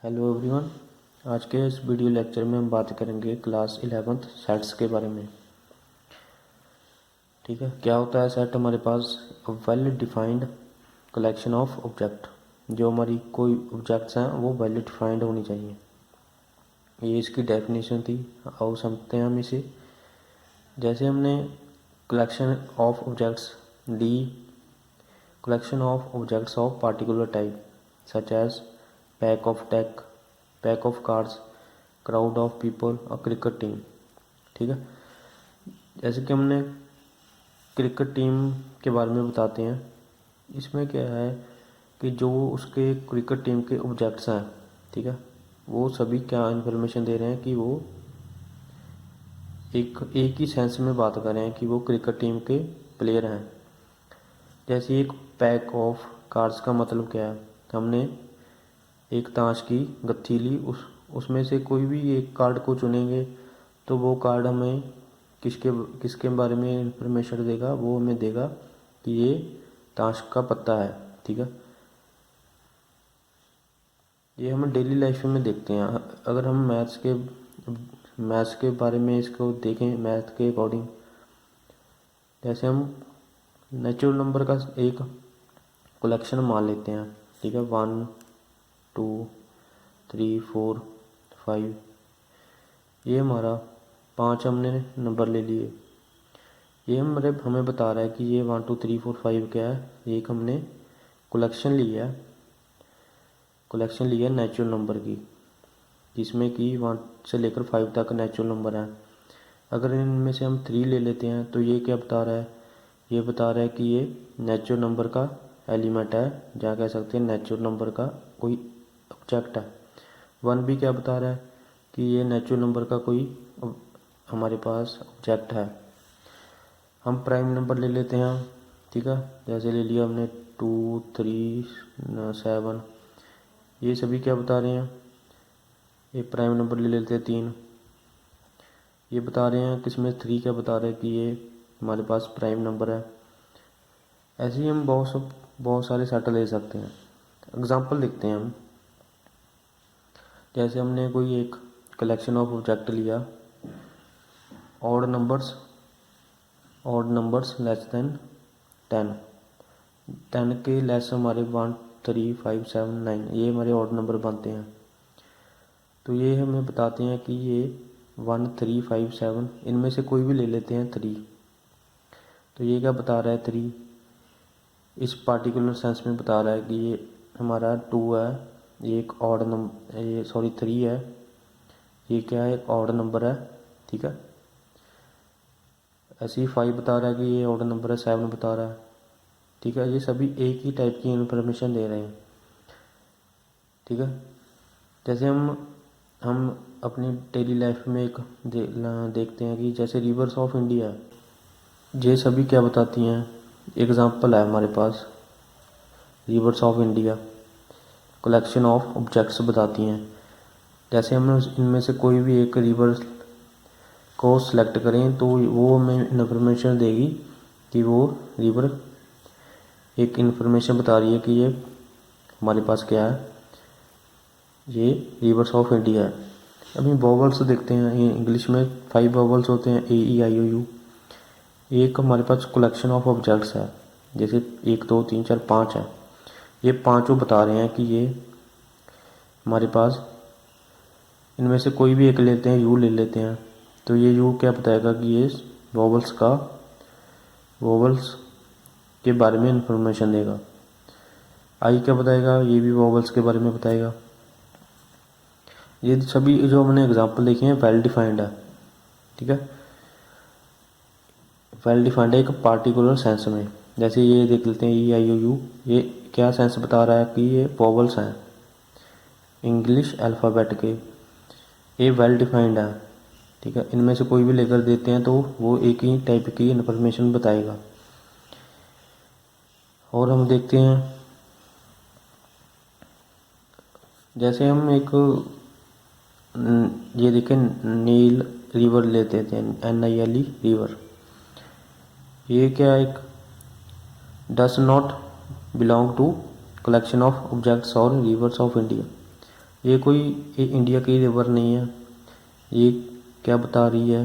Hello everyone. आज के इस वीडियो लेक्चर में हम बात करेंगे क्लास 11th सेट्स के बारे में। ठीक है, क्या होता है सेट? हमारे पास well defined collection of object, जो हमारी कोई ऑब्जेक्ट्स हैं वो वेल डिफाइंड होनी चाहिए। ये इसकी डेफिनेशन थी। आओ समझते हैं हम इसे। जैसे हमने कलेक्शन ऑफ ऑब्जेक्ट्स डी, collection of objects of particular type such as pack of deck, pack of cards, crowd of people और क्रिकेट टीम। ठीक है, जैसे कि हमने क्रिकेट टीम के बारे में बताते हैं। इसमें क्या है कि जो उसके क्रिकेट टीम के ऑब्जेक्ट्स हैं, ठीक है, वो सभी क्या इन्फॉर्मेशन दे रहे हैं कि वो एक ही सेंस में बात कर रहे हैं कि वो क्रिकेट टीम के प्लेयर हैं। जैसे एक पैक ऑफ कार्ड्स का मतलब क्या है? हमने एक ताश की गत्थी ली, उसमें से कोई भी एक कार्ड को चुनेंगे तो वो कार्ड हमें किसके किसके बारे में इंफॉर्मेशन देगा? वो हमें देगा कि ये ताश का पत्ता है। ठीक है, ये हम डेली लाइफ में देखते हैं। अगर हम मैथ्स के बारे में इसको देखें, मैथ के अकॉर्डिंग, जैसे हम नेचुरल नंबर का एक कलेक्शन मान लेते हैं। ठीक है, 1 2 3 4 5, ये हमारा 5 हमने नंबर ले लिए। ये हमें बता रहा है कि ये 1 2 3 4 5 क्या है? एक हमने कलेक्शन लिया है नेचुरल नंबर की, जिसमें कि 1 से लेकर 5 तक नेचुरल नंबर है। अगर इनमें से हम 3 ले लेते हैं तो ये क्या बता रहा है? ये बता रहा है कि ये नेचुरल नंबर का एलिमेंट है, जहाँ कह सकते हैं नेचुरल नंबर का कोई ऑब्जेक्ट है। 1 भी क्या बता रहा है? कि ये नेचुरल नंबर का कोई हमारे पास ऑब्जेक्ट है। हम प्राइम नंबर ले लेते हैं। ठीक है, जैसे ले लिया हमने 2 3 7, ये सभी क्या बता रहे हैं? ये प्राइम नंबर ले लेते हैं 3, ये बता रहे हैं किसमें 3 क्या बता रहे हैं कि ये हमारे पास प्राइम नंबर है। ऐसे ही हम बहुत सारे सेट ले सकते हैं। एग्जांपल देखते हैं हम। जैसे हमने कोई एक कलेक्शन ऑफ ऑब्जेक्ट लिया, ऑड नंबर्स लेस देन 10 के लेस हमारे 1 3 5 7 9, ये हमारे ऑड नंबर बनते हैं। तो ये हमें बताते हैं कि ये 1 3 5 7, इनमें से कोई भी ले लेते हैं 3। तो ये क्या बता रहा है? 3 इस पार्टिकुलर सेंस में बता रहा है कि ये हमारा 2 है, ये एक ऑड नंबर, ये 3 है, ये क्या है? एक ऑड नंबर है। ठीक है, ऐसे ही 5 बता रहा है कि ये ऑड नंबर है, 7 बता रहा है। ठीक है, ये सभी एक ही टाइप की इंफॉर्मेशन दे रहे हैं। ठीक है, जैसे हम अपनी डेली लाइफ में एक देखते हैं कि जैसे रिवर्स ऑफ इंडिया, ये सभी क्या बताती हैं? एग्जाम्पल है हमारे पास, rivers of India collection of objects बताती हैं। जैसे हम इनमें से कोई भी एक रिवर को सिलेक्ट करें तो वो हमें इन्फॉर्मेशन देगी कि वो रिवर एक इन्फॉर्मेशन बता रही है कि ये हमारे पास क्या है? ये रिवर्स ऑफ इंडिया है। अभी वोवल्स देखते हैं। इंग्लिश में 5 वोवल्स होते हैं, ए ई आई ओ यू। एक हमारे पास कलेक्शन ऑफ ऑब्जेक्ट्स है, जैसे 1 2 3 4 5 है। ये पांचों बता रहे हैं कि ये हमारे पास इनमें से कोई भी एक लेते हैं, यू ले लेते हैं, तो ये यू क्या बताएगा कि ये वोवल्स के बारे में इंफॉर्मेशन देगा। आई क्या बताएगा? ये भी वोवल्स के बारे में बताएगा। ये सभी जो हमने एग्जांपल देखे हैं वेल डिफाइंड है। ठीक है, वेल डिफाइंड है एक पार्टिकुलर सेंस में। जैसे ये देख लेते हैं ई आई ओ यू, ये क्या सेंस बता रहा है कि ये वोवल्स हैं इंग्लिश अल्फ़ाबेट के, ये वेल डिफाइंड है। ठीक है, इनमें से कोई भी लेकर देते हैं तो वो एक ही टाइप की इंफॉर्मेशन बताएगा। और हम देखते हैं, जैसे हम एक ये देखें नील रिवर लेते थे, NILE रिवर, ये क्या एक does not belong to collection of objects और रिवर्स ऑफ इंडिया। ये कोई ये इंडिया की रिवर नहीं है। ये क्या बता रही है,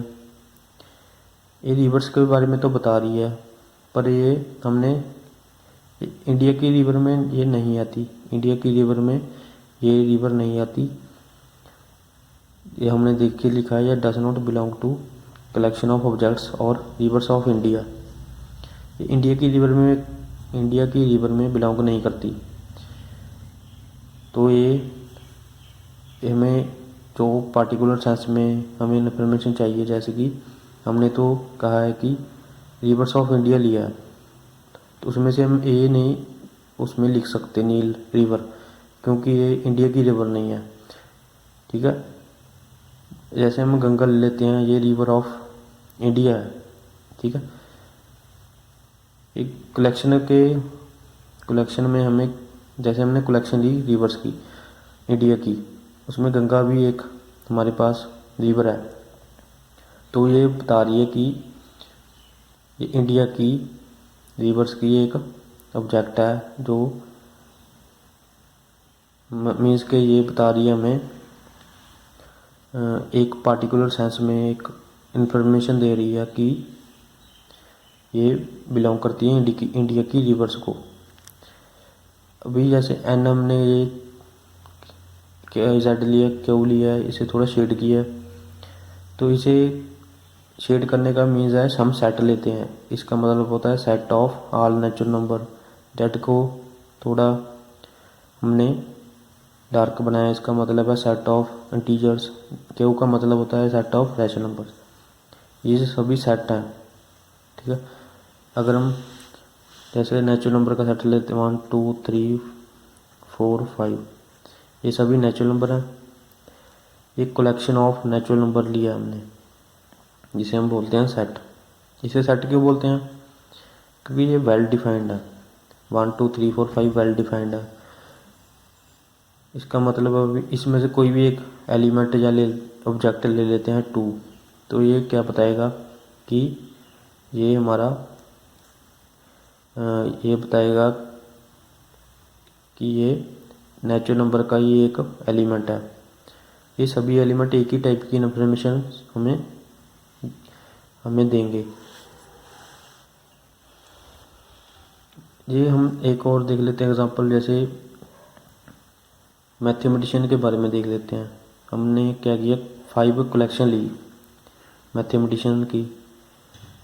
ये रिवर्स के बारे में तो बता रही है, पर ये हमने इंडिया की रिवर में ये नहीं आती, इंडिया की रिवर में ये रिवर नहीं आती। ये हमने देख के लिखा है, ये does not belong to collection of objects और रिवर्स ऑफ इंडिया। ये इंडिया की रिवर में बिलोंग नहीं करती। तो ये हमें जो पार्टिकुलर सेंस में हमें इन्फॉर्मेशन चाहिए, जैसे कि हमने तो कहा है कि रिवर्स ऑफ इंडिया लिया है, तो उसमें से हम ए नहीं उसमें लिख सकते नील रिवर, क्योंकि ये इंडिया की रिवर नहीं है। ठीक है, जैसे हम गंगा ले लेते हैं, ये रिवर ऑफ इंडिया है। ठीक है, एक कलेक्शन में हमें, जैसे हमने कलेक्शन ली रिवर्स की इंडिया की, उसमें गंगा भी एक हमारे पास रिवर है। तो ये बता रही है कि ये इंडिया की रिवर्स की एक ऑब्जेक्ट है, जो मीन्स के ये बता रही है हमें एक पार्टिकुलर सेंस में एक इंफॉर्मेशन दे रही है कि ये बिलोंग करती है इंडिया की रिवर्स को। अभी जैसे एन हमने ये जेड लिया, क्यू लिया है, इसे थोड़ा शेड किया, तो इसे शेड करने का मीन्स है हम सेट लेते हैं। इसका मतलब होता है set of all natural number. Z को थोड़ा हमने डार्क बनाया, इसका मतलब है सेट ऑफ इंटीजर्स। क्यू का मतलब होता है सेट ऑफ रैशनल नंबर्स। ये सभी सेट हैं। ठीक है, अगर हम जैसे नेचुरल नंबर का सेट लेते हैं 1 2 3 4 5, ये सभी नेचुरल नंबर हैं। एक कलेक्शन ऑफ नेचुरल नंबर लिया हमने, जिसे हम बोलते हैं सेट। इसे सेट क्यों बोलते हैं, क्योंकि ये वेल डिफाइंड है। 1 2 3 4 5 वेल डिफाइंड है। इसका मतलब अभी इसमें से कोई भी एक एलिमेंट या ऑब्जेक्ट ले लेते हैं 2, तो ये क्या बताएगा कि ये हमारा ये बताएगा कि ये नेचुरल नंबर का ये एक एलिमेंट है। ये सभी एलिमेंट एक ही टाइप की इन्फॉर्मेशन हमें देंगे। ये हम एक और देख लेते हैं एग्जांपल, जैसे मैथमेटिशियन के बारे में देख लेते हैं। हमने क्या किया, 5 कलेक्शन ली मैथमेटिशियन की,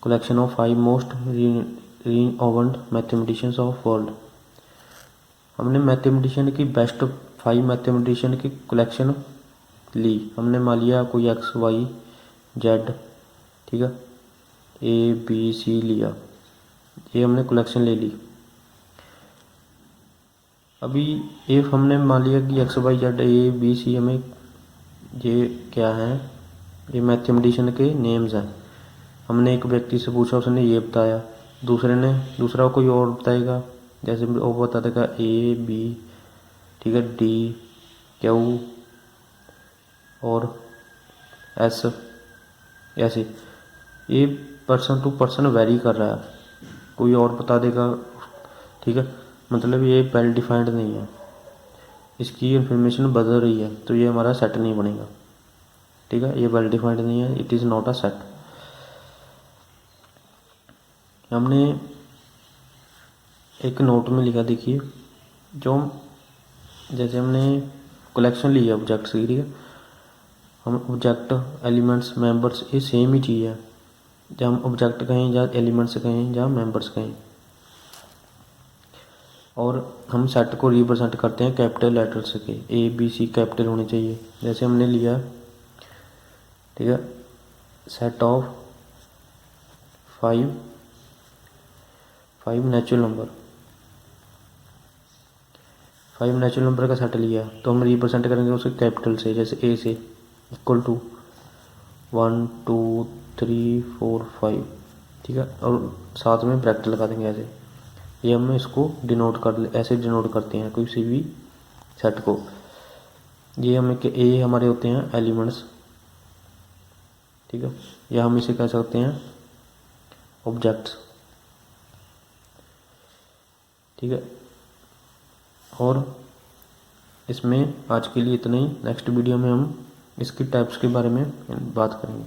collection of 5 most renowned mathematicians of world. हमने मैथमेटिशियन की बेस्ट 5 मैथमेटिशियन की कलेक्शन ली। हमने मान लिया कोई एक्स वाई जेड, ठीक है, ए बी सी लिया, ये हमने कलेक्शन ले ली। अभी इफ हमने मान लिया कि X Y Z A B C हमें ये क्या है, ये मैथमेटिशियन के नेम्स हैं। हमने एक व्यक्ति से पूछा, उसने ये बताया, दूसरा कोई और बताएगा, जैसे वो बता देगा ए बी, ठीक है, डी क्यू और एस, ऐसे ये पर्सन टू पर्सन वेरी कर रहा है, कोई और बता देगा। ठीक है, मतलब ये वेल डिफाइंड नहीं है, इसकी इंफॉर्मेशन बदल रही है, तो ये हमारा सेट नहीं बनेगा। ठीक है, ये वेल डिफाइंड नहीं है, it is not a set. हमने एक नोट में लिखा, देखिए, जो जैसे हमने कलेक्शन ली है ऑब्जेक्ट्स की, ठीक है, हम ऑब्जेक्ट एलिमेंट्स मेंबर्स ये सेम ही चीज़ है, जब हम ऑब्जेक्ट कहें या एलिमेंट्स कहें या मेंबर्स कहें, और हम सेट को रिप्रेजेंट करते हैं कैपिटल लेटर्स के, ए बी सी कैपिटल होने चाहिए। जैसे हमने लिया, ठीक है, set of 5 natural number, 5 natural number का सेट लिया, तो हम रिप्रेजेंट करेंगे उसे कैपिटल से, जैसे ए से इक्वल टू 1 2 3 4 5, ठीक है, और साथ में ब्रैकेट लगा देंगे ऐसे। ये हम इसको ऐसे डिनोट करते हैं किसी भी सेट को। ये हमारे होते हैं एलिमेंट्स, ठीक है, या हम इसे कह सकते हैं ऑब्जेक्ट्स। ठीक है, और इसमें आज के लिए इतना ही। नेक्स्ट वीडियो में हम इसकी टाइप्स के बारे में बात करेंगे।